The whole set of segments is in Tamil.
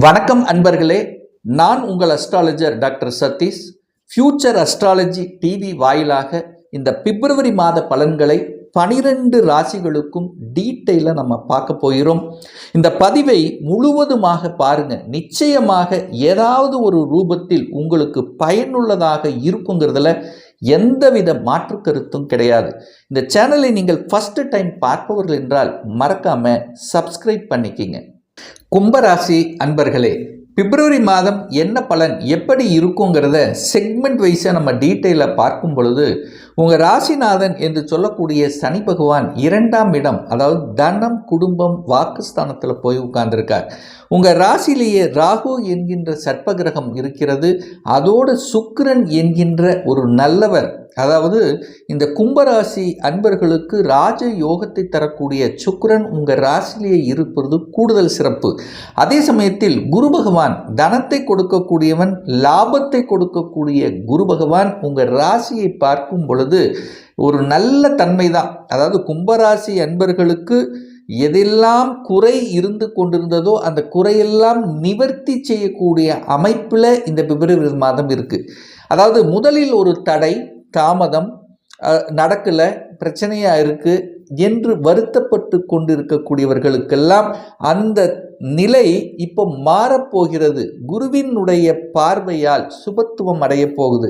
வணக்கம் அன்பர்களே, நான் உங்கள் astrologer doctor Satish. Future astrology TV வாயிலாக இந்த பிப்ரவரி மாத பலன்களை 12 ராசிகளுக்கும் டீட்டெயிலாக நம்ம பார்க்க போகிறோம். இந்த பதிவை முழுவதுமாக பாருங்க. நிச்சயமாக ஏதாவது ஒரு ரூபத்தில் உங்களுக்கு பயனுள்ளதாக இருக்குங்கிறதுல எந்தவித மாற்று கருத்தும் கிடையாது. இந்த சேனலை நீங்கள் ஃபர்ஸ்ட் டைம் பார்ப்பவர்கள் என்றால் மறக்காம சப்ஸ்கிரைப் பண்ணிக்கிங்க. கும்பராசி அன்பர்களே, பிப்ரவரி மாதம் என்ன பலன் எப்படி இருக்குங்கிறத செக்மெண்ட் வைஸாக நம்ம டீட்டெயிலாக பார்க்கும் பொழுது, உங்கள் ராசிநாதன் என்று சொல்லக்கூடிய சனி பகவான் 2ஆம் இடம், அதாவது தனம் குடும்பம் வாக்குஸ்தானத்தில் போய் உட்கார்ந்துருக்கார். உங்கள் ராசியிலேயே ராகு என்கின்ற சர்ப்பகிரகம் இருக்கிறது. அதோடு சுக்கிரன் என்கின்ற ஒரு நல்லவர், அதாவது இந்த கும்பராசி அன்பர்களுக்கு ராஜ யோகத்தை தரக்கூடிய சுக்கிரன் உங்கள் ராசியிலேயே இருப்பது கூடுதல் சிறப்பு. அதே சமயத்தில் குரு பகவான் தனத்தை கொடுக்கக்கூடியவன், லாபத்தை கொடுக்கக்கூடிய குரு பகவான் உங்கள் ராசியை பார்க்கும் பொழுது ஒரு நல்ல தன்மை தான். அதாவது கும்பராசி அன்பர்களுக்கு எதெல்லாம் குறை இருந்து கொண்டிருந்ததோ அந்த குறையெல்லாம் நிவர்த்தி செய்யக்கூடிய அமைப்பில் இந்த பிப்ரவரி மாதம் இருக்குது. அதாவது முதலில் ஒரு தடை தாமதம் நடக்கலை, பிரச்சனையாக இருக்குது என்று வருத்தப்பட்டு கொண்டிருக்கக்கூடியவர்களுக்கெல்லாம் அந்த நிலை இப்போ மாறப்போகிறது. குருவினுடைய பார்வையால் சுபத்துவம் அடைய போகுது.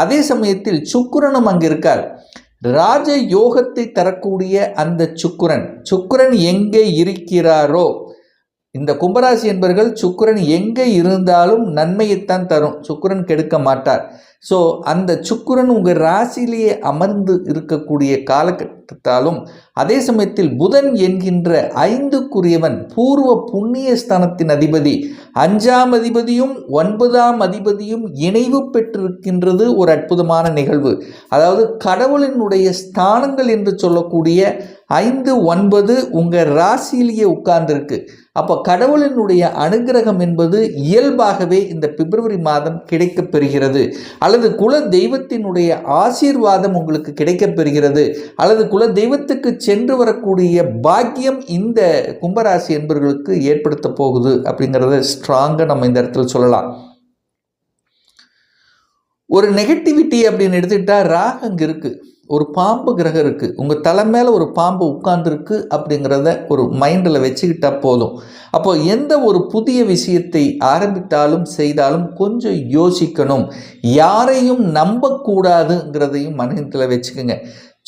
அதே சமயத்தில் சுக்கிரனும் அங்கே இருக்கார். ராஜ யோகத்தை தரக்கூடிய அந்த சுக்கிரன் எங்கே இருக்கிறாரோ, இந்த கும்பராசி என்பர்கள் சுக்கிரன் எங்கே இருந்தாலும் நன்மையைத்தான் தரும். சுக்கிரன் கெடுக்க மாட்டார். ஸோ அந்த சுக்கிரன் உங்கள் ராசியிலேயே அமர்ந்து இருக்கக்கூடிய காலகட்டத்தாலும், அதே சமயத்தில் புதன் என்கின்ற 5க்குரியவன் பூர்வ புண்ணிய ஸ்தானத்தின் அதிபதி, 5ஆம் அதிபதியும் 9ஆம் அதிபதியும் இணைவு பெற்றிருக்கின்றது. ஒரு அற்புதமான நிகழ்வு. அதாவது கடவுளினுடைய ஸ்தானங்கள் என்று சொல்லக்கூடிய 5, 9 உங்கள் ராசியிலேயே உட்கார்ந்துருக்கு. அப்போ கடவுளினுடைய அனுகிரகம் என்பது இயல்பாகவே இந்த பிப்ரவரி மாதம் கிடைக்கப் பெறுகிறது. அல்லது குல தெய்வத்தினுடைய ஆசீர்வாதம் உங்களுக்கு கிடைக்கப் பெறுகிறது. அல்லது குல தெய்வத்துக்கு சென்று வரக்கூடிய பாக்கியம் இந்த கும்பராசி என்பவர்களுக்கு ஏற்படுத்த போகுது அப்படிங்கிறத ஸ்ட்ராங்காக நம்ம இந்த இடத்துல சொல்லலாம். ஒரு நெகட்டிவிட்டி அப்படின்னு எடுத்துக்கிட்டா ராகு அங்கே இருக்குது, ஒரு பாம்பு கிரகம் இருக்குது, உங்கள் தலை மேலே ஒரு பாம்பு உட்கார்ந்துருக்கு அப்படிங்கிறத ஒரு மைண்டில் வச்சுக்கிட்டால் போதும். அப்போ எந்த ஒரு புதிய விஷயத்தை ஆரம்பித்தாலும் செய்தாலும் கொஞ்சம் யோசிக்கணும். யாரையும் நம்பக்கூடாதுங்கிறதையும் மனதில் வச்சுக்கோங்க.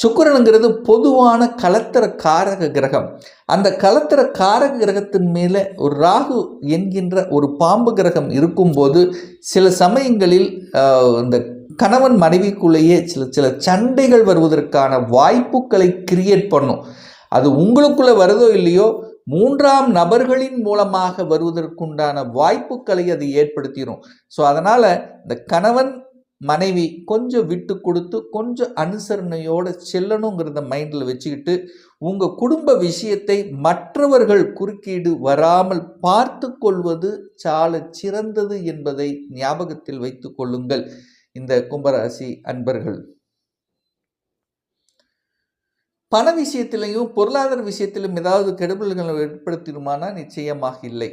சுக்கிரனுங்கிறது பொதுவான கலத்தர காரக கிரகம். அந்த கலத்தர காரக கிரகத்தின் மேலே ஒரு ராகு என்கின்ற ஒரு பாம்பு கிரகம் இருக்கும்போது சில சமயங்களில் இந்த கணவன் மனைவிக்குள்ளேயே சில சண்டைகள் வருவதற்கான வாய்ப்புகளை கிரியேட் பண்ணும். அது உங்களுக்குள்ளே வருதோ இல்லையோ, 3ஆம் நபர்களின் மூலமாக வருவதற்குண்டான வாய்ப்புகளை அது ஏற்படுத்திடும். ஸோ அதனால் இந்த கணவன் மனைவி கொஞ்சம் விட்டு கொடுத்து கொஞ்சம் அனுசரணையோடு செல்லணுங்கிறத மைண்டில் வச்சுக்கிட்டு உங்கள் குடும்ப விஷயத்தை மற்றவர்கள் குறுக்கீடு வராமல் பார்த்து கொள்வது சால சிறந்தது என்பதை ஞாபகத்தில் வைத்து கொள்ளுங்கள். இந்த கும்பராசி அன்பர்கள் பண விஷயத்திலையும் பொருளாதார விஷயத்திலும் ஏதாவது கெடுபல்களை ஏற்படுத்திடுமானா நிச்சயமாக இல்லை.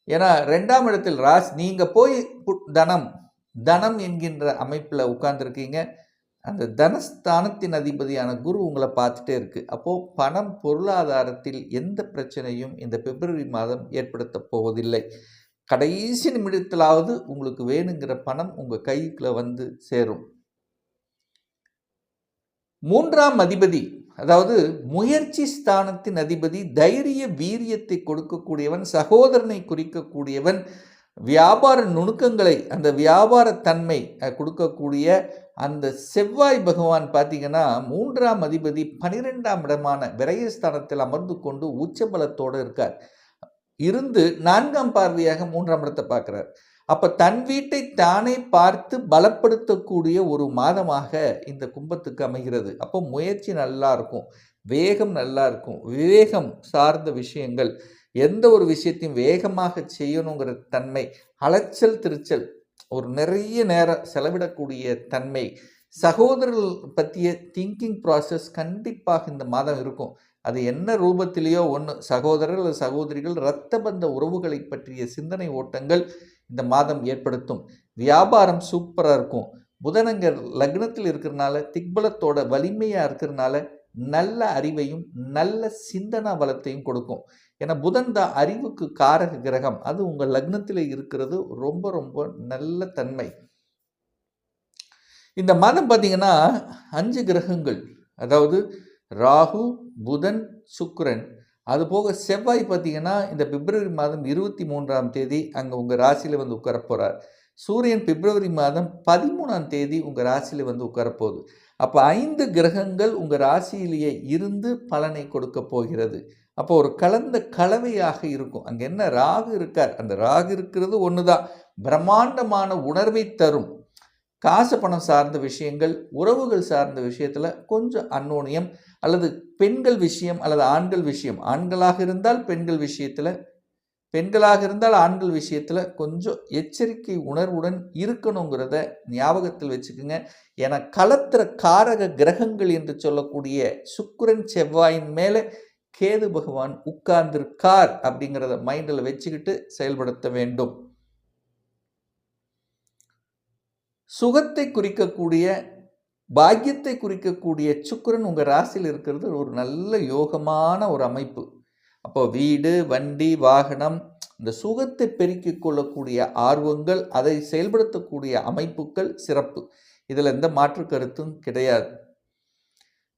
ஏன்னா 2ஆம் இடத்தில் நீங்கள் போய் தனம் என்கின்ற அமைப்பில் உட்கார்ந்துருக்கீங்க. அந்த தனஸ்தானத்தின் அதிபதியான குரு உங்களை பார்த்துட்டே இருக்கு. அப்போது பணம் பொருளாதாரத்தில் எந்த பிரச்சனையும் இந்த பிப்ரவரி மாதம் ஏற்படுத்த போவதில்லை. கடைசி நிமிடத்திலாவது உங்களுக்கு வேணுங்கிற பணம் உங்கள் கைக்குள்ள வந்து சேரும். 3ஆம் அதிபதி, அதாவது முயற்சி ஸ்தானத்தின் அதிபதி, தைரிய வீரியத்தை கொடுக்கக்கூடியவன், சகோதரனை குறிக்கக்கூடியவன், வியாபார நுணுக்கங்களை அந்த வியாபார தன்மை கொடுக்கக்கூடிய அந்த செவ்வாய் பகவான் பார்த்தீங்கன்னா 3ஆம் அதிபதி 12ஆம் இடமான விரயஸ்தானத்தில் அமர்ந்து கொண்டு உச்சபலத்தோடு இருக்கார். இருந்து 4ஆம் பார்வையாக 3ஆம் இடத்தை பார்க்குறார். அப்போ தன் வீட்டை தானே பார்த்து பலப்படுத்தக்கூடிய ஒரு மாதமாக இந்த கும்பத்துக்கு அமைகிறது. அப்போ முயற்சி நல்லா இருக்கும், வேகம் நல்லா இருக்கும், விவேகம் சார்ந்த விஷயங்கள், எந்த ஒரு விஷயத்தையும் வேகமாக செய்யணுங்கிற தன்மை, அலைச்சல் திருச்சல், ஒரு நிறைய நேரம் செலவிடக்கூடிய தன்மை, சகோதரர்கள் பற்றிய திங்கிங் ப்ராசஸ் கண்டிப்பாக இந்த மாதம் இருக்கும். அது என்ன ரூபத்திலேயோ ஒன்று, சகோதரர் அல்லது சகோதரிகள் இரத்த பந்த உறவுகளை பற்றிய சிந்தனை ஓட்டங்கள் இந்த மாதம் ஏற்படுத்தும். வியாபாரம் சூப்பராக இருக்கும். புதனங்க லக்னத்தில் இருக்கிறனால, திக்பலத்தோட வலிமையாக இருக்கிறனால நல்ல அறிவையும் நல்ல சிந்தனா பலத்தையும் கொடுக்கும். ஏன்னா புதன் தான் அறிவுக்கு காரக கிரகம். அது உங்கள் லக்னத்தில் இருக்கிறது ரொம்ப ரொம்ப நல்ல தன்மை. இந்த மாதம் பார்த்தீங்கன்னா 5 கிரகங்கள், அதாவது ராகு, புதன், சுக்கிரன், அது போக செவ்வாய் பார்த்தீங்கன்னா இந்த பிப்ரவரி மாதம் 23ஆம் தேதி அங்கே உங்கள் ராசியில் வந்து உட்கார போகிறார். சூரியன் பிப்ரவரி மாதம் 13ஆம் தேதி உங்கள் ராசியில் வந்து உட்காரப்போகுது. அப்போ 5 கிரகங்கள் உங்கள் ராசியிலேயே இருந்து பலனை கொடுக்க போகிறது. அப்போ ஒரு கலந்த கலவையாக இருக்கும். அங்கே என்ன ராகு இருக்கார், அந்த ராகு இருக்கிறது ஒன்று தான், பிரம்மாண்டமான உணர்வை தரும். காசு பணம் சார்ந்த விஷயங்கள், உறவுகள் சார்ந்த விஷயத்தில் கொஞ்சம் அந்யோன்யம், அல்லது பெண்கள் விஷயம் அல்லது ஆண்கள் விஷயம், ஆண்களாக இருந்தால் பெண்கள் விஷயத்தில், பெண்களாக இருந்தால் ஆண்கள் விஷயத்தில் கொஞ்சம் எச்சரிக்கை உணர்வுடன் இருக்கணுங்கிறத ஞாபகத்தில் வச்சுக்கோங்க. ஏன்னா கலத்திர காரக கிரகங்கள் என்று சொல்லக்கூடிய சுக்கிரன் செவ்வாயின் மேலே கேது பகவான் உட்கார்ந்திருக்கார் அப்படிங்கிறத மைண்டில் வச்சுக்கிட்டு செயல்படுத்த வேண்டும். சுகத்தை குறிக்கக்கூடிய, பாக்கியத்தை குறிக்கக்கூடிய சுக்கிரன் உங்கள் ராசியில் இருக்கிறது ஒரு நல்ல யோகமான ஒரு அமைப்பு. அப்போ வீடு, வண்டி, வாகனம், இந்த சுகத்தை பெருக்கிக் கொள்ளக்கூடிய ஆர்வங்கள், அதை செயல்படுத்தக்கூடிய அமைப்புகள் சிறப்பு. இதில் எந்த மாற்று கருத்தும் கிடையாது.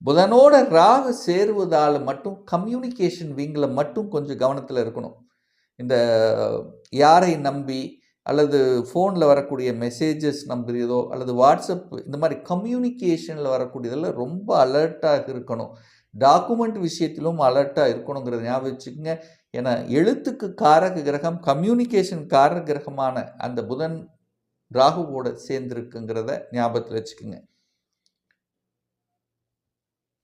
புதனோட ராகு சேருவதால் மட்டும் கம்யூனிகேஷன் விங்கில் மட்டும் கொஞ்சம் கவனத்தில் இருக்கணும். இந்த யாரை நம்பி அல்லது ஃபோனில் வரக்கூடிய மெசேஜஸ் நம்புறதோ அல்லது வாட்ஸ்அப் இந்த மாதிரி கம்யூனிகேஷனில் வரக்கூடியதில் ரொம்ப அலர்ட்டாக இருக்கணும். டாக்குமெண்ட் விஷயத்திலும் அலர்ட்டாக இருக்கணுங்கிறத ஞாபகம் வச்சுக்கோங்க. ஏன்னா எழுத்துக்கு காரக கிரகம், கம்யூனிகேஷன் காரக கிரகமான அந்த புதன் ராகுவோட சேர்ந்திருக்குங்கிறத ஞாபகத்தில் வச்சுக்கோங்க.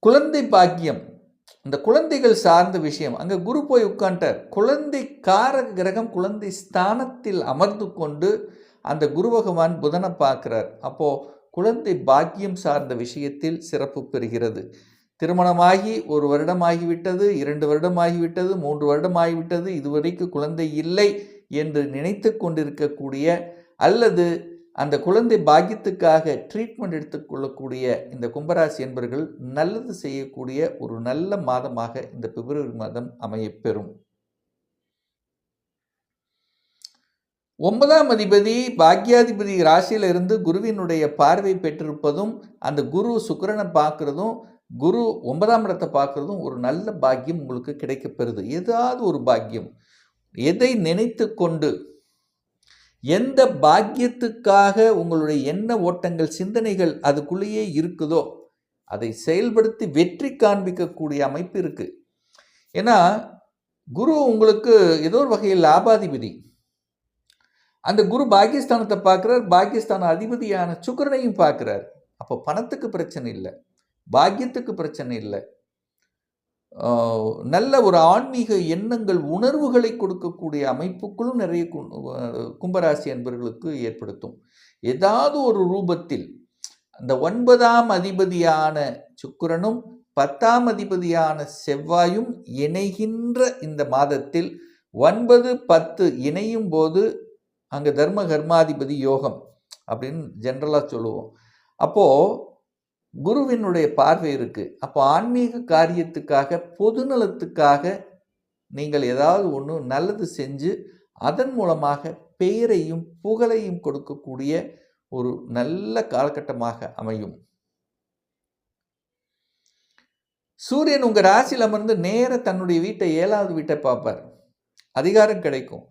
குழந்தை பாக்கியம், இந்த குழந்தைகள் சார்ந்த விஷயம், அங்கே குரு போய் உட்காண்டார். குழந்தை காரக கிரகம் குழந்தை ஸ்தானத்தில் அமர்ந்து கொண்டு அந்த குரு பகவான் புதனை பார்க்கிறார். அப்போது குழந்தை பாக்கியம் சார்ந்த விஷயத்தில் சிறப்பு பெறுகிறது. திருமணமாகி 1 வருடம் ஆகிவிட்டது, 2 வருடம் ஆகிவிட்டது, 3 வருடம் ஆகிவிட்டது, இதுவரைக்கும் குழந்தை இல்லை என்று நினைத்து கொண்டிருக்கக்கூடிய, அல்லது அந்த குழந்தை பாக்கியத்துக்காக ட்ரீட்மெண்ட் எடுத்துக்கொள்ளக்கூடிய இந்த கும்பராசி என்பவர்கள் நல்லது செய்யக்கூடிய ஒரு நல்ல மாதமாக இந்த பிப்ரவரி மாதம் அமையப்பெறும். 9ஆம் அதிபதி பாக்யாதிபதி ராசியில் இருந்து குருவினுடைய பார்வை பெற்றிருப்பதும், அந்த குரு சுக்கிரனை பார்க்கறதும், குரு 9ஆம் இடத்தை பார்க்கறதும் ஒரு நல்ல பாக்கியம் உங்களுக்கு கிடைக்கப்பெறுது. ஏதாவது ஒரு பாக்கியம், எதை நினைத்து கொண்டு, எந்த பாக்கியத்துக்காக உங்களுடைய எண்ண ஓட்டங்கள், சிந்தனைகள் அதுக்குள்ளேயே இருக்குதோ அதை செயல்படுத்தி வெற்றி காண்பிக்கக்கூடிய அமைப்பு இருக்கு. ஏன்னா குரு உங்களுக்கு ஏதோ ஒரு வகையில் லாபாதிபதி. அந்த குரு பாக்கியஸ்தானத்தை பார்க்கிறார், பாக்கியஸ்தான அதிபதியான சுக்கிரனையும் பார்க்கிறார். அப்போ பணத்துக்கு பிரச்சனை இல்லை, பாக்கியத்துக்கு பிரச்சனை இல்லை, நல்ல ஒரு ஆன்மீக எண்ணங்கள், உணர்வுகளை கொடுக்கக்கூடிய அமைப்புகளும் நிறைய கும்பராசி அன்பர்களுக்கு ஏற்படுத்தும். ஏதாவது ஒரு ரூபத்தில் அந்த 9ஆம் அதிபதியான சுக்கிரனும் 10ஆம் அதிபதியான செவ்வாயும் இணைகின்ற இந்த மாதத்தில் 9, 10 இணையும் போது அங்கே தர்ம கர்மாதிபதி யோகம் அப்படின்னு ஜென்ரலாக சொல்லுவோம். அப்போது குருவினுடைய பார்வை இருக்குது. அப்போ ஆன்மீக காரியத்துக்காக, பொதுநலத்துக்காக நீங்கள் ஏதாவது ஒன்று நல்லது செஞ்சு அதன் மூலமாக பெயரையும் புகழையும் கொடுக்கக்கூடிய ஒரு நல்ல காலகட்டமாக அமையும். சூரியன் உங்கள் ராசியில் அமர்ந்து நேர தன்னுடைய வீட்டை, 7வது வீட்டை பார்ப்பார். அதிகாரம் கிடைக்கும்.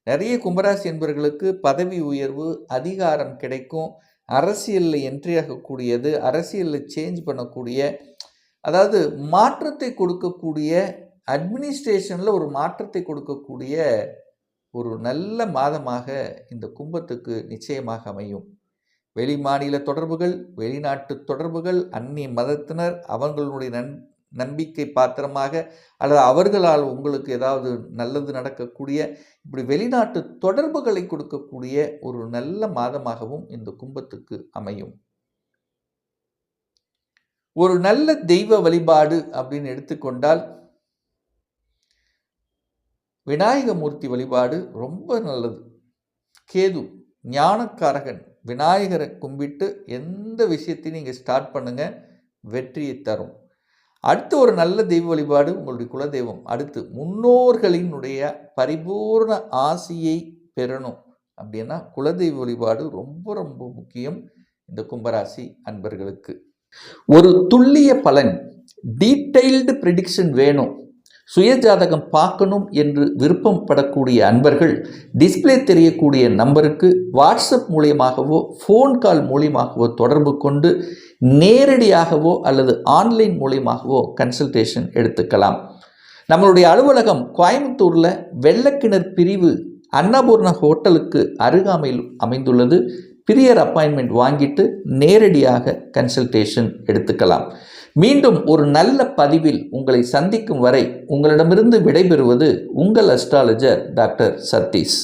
நிறைய கும்பராசி என்பவர்களுக்கு பதவி உயர்வு, அதிகாரம் கிடைக்கும். அரசியலில் என்ட்ரி ஆகக்கூடியது, அரசியலில் சேஞ்ச் பண்ணக்கூடிய, அதாவது மாற்றத்தை கொடுக்கக்கூடிய, அட்மினிஸ்ட்ரேஷனில் ஒரு மாற்றத்தை கொடுக்கக்கூடிய ஒரு நல்ல மாதமாக இந்த கும்பத்துக்கு நிச்சயமாக அமையும். வெளி மாநில தொடர்புகள், வெளிநாட்டு தொடர்புகள், அந்நிய மதத்தினர், அவர்களுடைய நம்பிக்கை பாத்திரமாக அல்லது அவர்களால் உங்களுக்கு ஏதாவது நல்லது நடக்கக்கூடிய, இப்படி வெளிநாட்டு தொடர்புகளை கொடுக்கக்கூடிய ஒரு நல்ல மாதமாகவும் இந்த கும்பத்துக்கு அமையும். ஒரு நல்ல தெய்வ வழிபாடு அப்படின்னு எடுத்துக்கொண்டால் விநாயகமூர்த்தி வழிபாடு ரொம்ப நல்லது. கேது ஞானக்காரகன், விநாயகரை கும்பிட்டு எந்த விஷயத்தையும் நீங்கள் ஸ்டார்ட் பண்ணுங்கள், வெற்றியை தரும். அடுத்து ஒரு நல்ல தெய்வ வழிபாடு உங்களுடைய குலதெய்வம். அடுத்து முன்னோர்களினுடைய பரிபூர்ண ஆசியை பெறணும் அப்படின்னா குலதெய்வ வழிபாடு ரொம்ப ரொம்ப முக்கியம் இந்த கும்பராசி அன்பர்களுக்கு. ஒரு துல்லிய பலன், டீட்டெயில்டு ப்ரிடிக்ஷன் வேணும், சுயஜாதகம் பார்க்கணும் என்று விருப்பப்படக்கூடிய அன்பர்கள் டிஸ்பிளே தெரியக்கூடிய நம்பருக்கு வாட்ஸ்அப் மூலியமாகவோ ஃபோன் கால் மூலியமாகவோ தொடர்பு கொண்டு நேரடியாகவோ அல்லது ஆன்லைன் மூலியமாகவோ கன்சல்டேஷன் எடுத்துக்கலாம். நம்மளுடைய அலுவலகம் கோயம்புத்தூரில் வெள்ளக்கிணர் பிரிவு அன்னபூர்ணா ஹோட்டலுக்கு அருகாமையில் அமைந்துள்ளது. பிரியர் அப்பாயின்மெண்ட் வாங்கிட்டு நேரடியாக கன்சல்டேஷன் எடுத்துக்கலாம். மீண்டும் ஒரு நல்ல பதிவில் உங்களை சந்திக்கும் வரை உங்களிடமிருந்து விடைபெறுவது உங்கள் அஸ்ட்ராலஜர் டாக்டர் சதீஷ்.